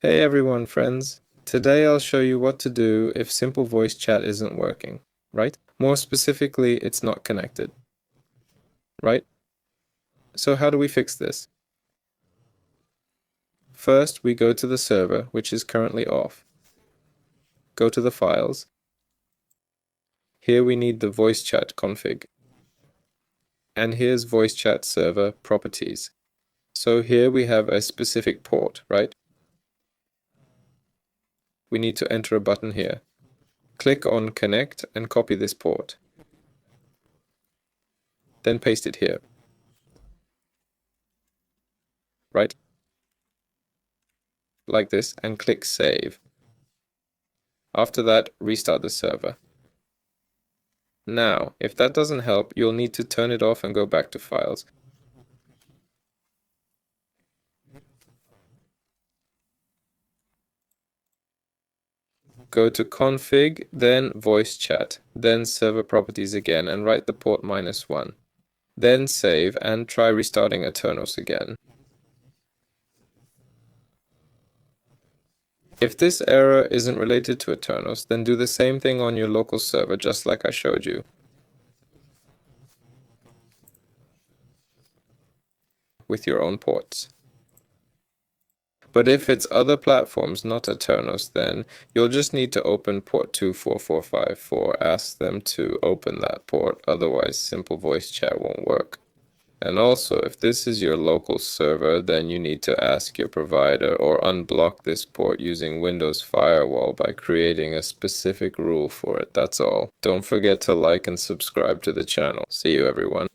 Hey everyone, friends. Today I'll show you what to do if simple voice chat isn't working, right? More specifically, it's not connected, right? So how do we fix this? First, we go to the server, which is currently off. Go to the files. Here we need the voice chat config. And here's voice chat server properties. So here we have a specific port, right? We need to enter a button here. Click on connect and copy this port. Then paste it here, right? Like this, and click save. After that, restart the server. Now, if that doesn't help, you'll need to turn it off and go back to files. Go to config, then voice chat, then server properties again, and write the port -1. Then save and try restarting Aternos again. If this error isn't related to Aternos, then do the same thing on your local server, just like I showed you, with your own ports. But if it's other platforms, not Aternos, then you'll just need to open port 24454, ask them to open that port, otherwise simple voice chat won't work. And also, if this is your local server, then you need to ask your provider or unblock this port using Windows Firewall by creating a specific rule for it, that's all. Don't forget to like and subscribe to the channel. See you everyone.